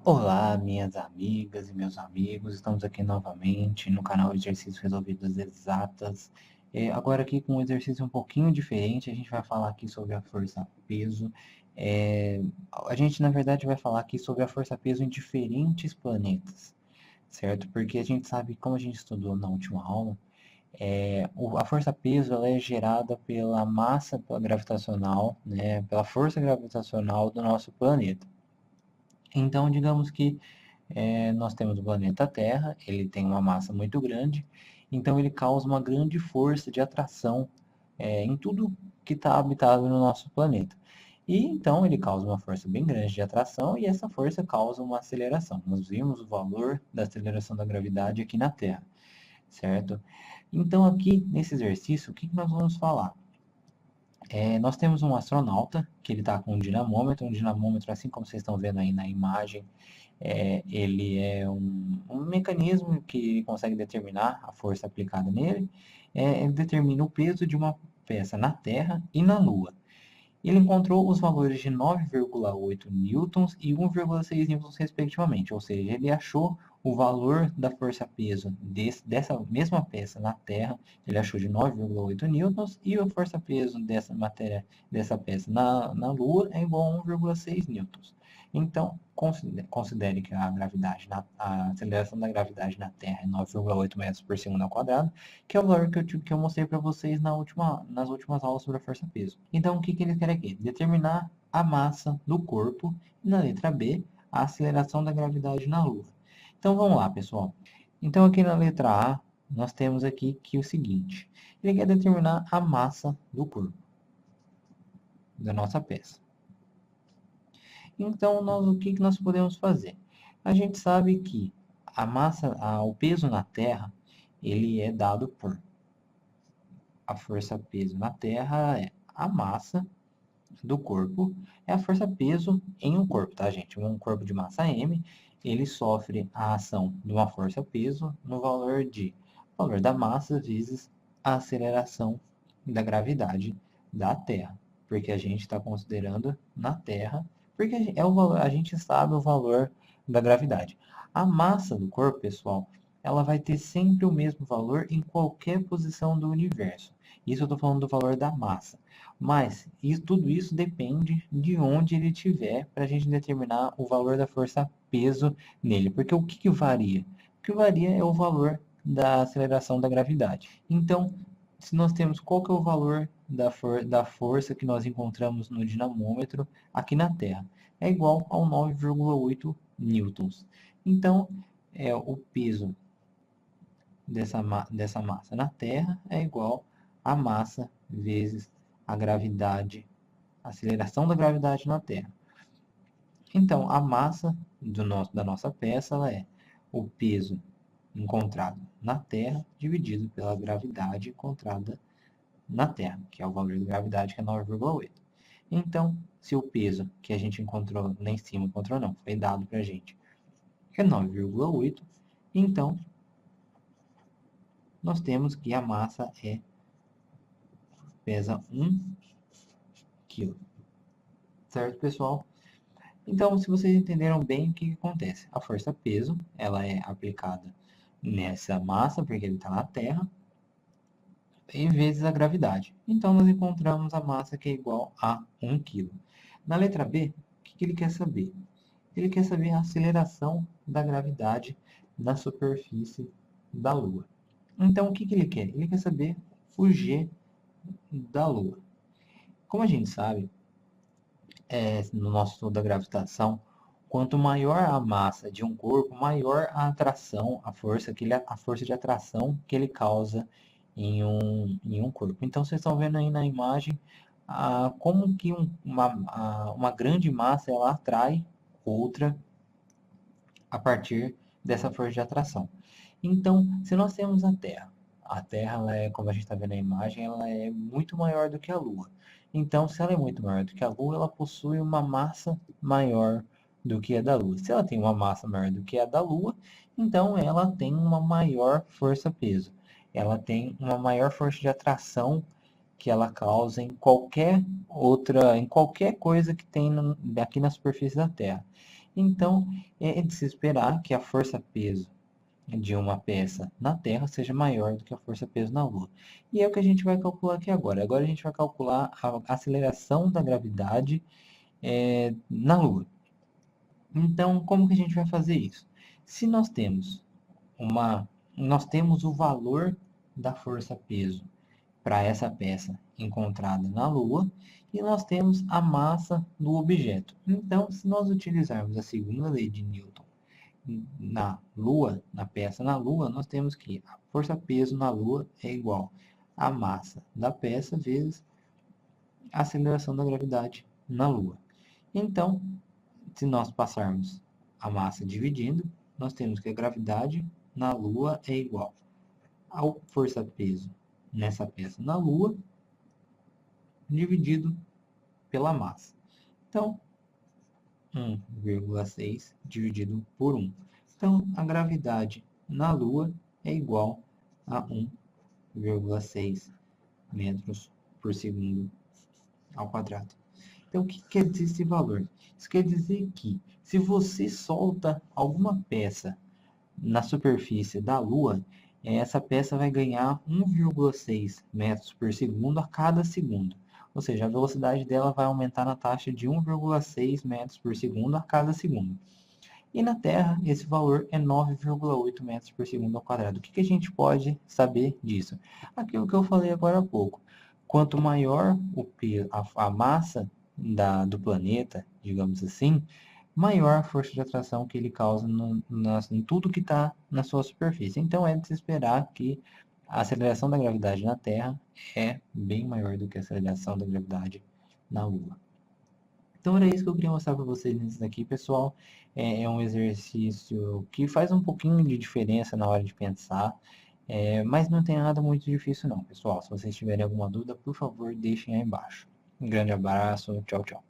Olá, minhas amigas e meus amigos, estamos aqui novamente no canal Exercícios Resolvidos Exatas. Agora aqui com um exercício um pouquinho diferente, a gente vai falar aqui sobre a força-peso. A gente, na verdade, vai falar aqui sobre a força-peso em diferentes planetas, certo? Porque a gente sabe, como a gente estudou na última aula, a força-peso ela é gerada pela massa gravitacional, né, pela força gravitacional do nosso planeta. Então, digamos que nós temos o planeta Terra, ele tem uma massa muito grande, então ele causa uma grande força de atração em tudo que está habitado no nosso planeta. E então ele causa uma força bem grande de atração e essa força causa uma aceleração. Nós vimos o valor da aceleração da gravidade aqui na Terra, certo? Então aqui nesse exercício, o que nós vamos falar? Nós temos um astronauta que ele está com um dinamômetro assim como vocês estão vendo aí na imagem, ele é um mecanismo que consegue determinar a força aplicada nele. Ele determina o peso de uma peça na Terra e na Lua. Ele encontrou os valores de 9,8 newtons e 1,6 newtons, respectivamente, ou seja, ele achou o valor da força-peso dessa mesma peça na Terra, ele achou de 9,8 newtons, e a força-peso dessa matéria, dessa peça na Lua é igual a 1,6 newtons. Então, considere que a aceleração da gravidade na Terra é 9,8 metros por segundo ao quadrado, que é o valor que eu mostrei para vocês nas últimas aulas sobre a força-peso. Então, o que eles querem aqui? Determinar a massa do corpo e, na letra B, a aceleração da gravidade na Lua. Então, vamos lá, pessoal. Então, aqui na letra A, nós temos aqui que o seguinte. Ele quer determinar a massa do corpo, da nossa peça. Então, o que nós podemos fazer? A gente sabe que o peso na Terra, ele é dado por a força-peso na Terra é a massa do corpo, é a força-peso em um corpo, tá, gente? Um corpo de massa M, ele sofre a ação de uma força-peso no valor da massa vezes a aceleração da gravidade da Terra, porque a gente está considerando na Terra, porque é o valor, a gente sabe o valor da gravidade. A massa do corpo, pessoal, ela vai ter sempre o mesmo valor em qualquer posição do universo. Isso eu estou falando do valor da massa. Mas tudo isso depende de onde ele estiver para a gente determinar o valor da força-peso nele. Porque o que varia? O que varia é o valor da aceleração da gravidade. Então, se nós temos qual que é o valor da força que nós encontramos no dinamômetro aqui na Terra, é igual ao 9,8 newtons. Então, o peso dessa massa na Terra é igual a massa vezes a gravidade, a aceleração da gravidade na Terra. Então, a massa da nossa peça ela é o peso encontrado na Terra dividido pela gravidade encontrada na Terra, que é o valor da gravidade, que é 9,8. Então, se o peso que a gente encontrou lá em cima, encontrou não, foi dado para a gente, é 9,8, então nós temos que a massa pesa 1 kg. Certo, pessoal? Então, se vocês entenderam bem o que acontece, a força-peso ela é aplicada nessa massa, porque ele está na Terra, e vezes a gravidade. Então, nós encontramos a massa que é igual a 1 kg. Na letra B, o que ele quer saber? Ele quer saber a aceleração da gravidade na superfície da Lua. Então, o que ele quer? Ele quer saber o G da Lua. Como a gente sabe, no nosso estudo da gravitação, quanto maior a massa de um corpo, maior a atração, a força de atração que ele causa em um corpo. Então, vocês estão vendo aí na imagem como que uma grande massa ela atrai outra a partir dessa força de atração. Então, se nós temos a Terra, ela é, como a gente está vendo na imagem, ela é muito maior do que a Lua. Então, se ela é muito maior do que a Lua, ela possui uma massa maior do que a da Lua. Se ela tem uma massa maior do que a da Lua, então ela tem uma maior força-peso. Ela tem uma maior força de atração que ela causa em qualquer coisa que tem aqui na superfície da Terra. Então, é de se esperar que a força-peso de uma peça na Terra seja maior do que a força-peso na Lua. E é o que a gente vai calcular aqui agora. Agora a gente vai calcular a aceleração da gravidade na Lua. Então, como que a gente vai fazer isso? Se nós temos o valor da força-peso para essa peça encontrada na Lua e nós temos a massa do objeto. Então, se nós utilizarmos a segunda lei de Newton na Lua, na peça na Lua, nós temos que a força-peso na Lua é igual à massa da peça vezes a aceleração da gravidade na Lua. Então, se nós passarmos a massa dividindo, nós temos que a gravidade na Lua é igual ao força-peso nessa peça na Lua, dividido pela massa. Então, 1,6 dividido por 1. Então, a gravidade na Lua é igual a 1,6 metros por segundo ao quadrado. Então, o que quer dizer esse valor? Isso quer dizer que, se você solta alguma peça na superfície da Lua, essa peça vai ganhar 1,6 metros por segundo a cada segundo. Ou seja, a velocidade dela vai aumentar na taxa de 1,6 metros por segundo a cada segundo. E na Terra, esse valor é 9,8 metros por segundo ao quadrado. O que a gente pode saber disso? Aquilo que eu falei agora há pouco. Quanto maior a massa do planeta, digamos assim, maior a força de atração que ele causa em tudo que está na sua superfície. Então é de se esperar que a aceleração da gravidade na Terra é bem maior do que a aceleração da gravidade na Lua. Então era isso que eu queria mostrar para vocês nisso daqui, pessoal. É um exercício que faz um pouquinho de diferença na hora de pensar, mas não tem nada muito difícil não, pessoal. Se vocês tiverem alguma dúvida, por favor, deixem aí embaixo. Um grande abraço, tchau, tchau.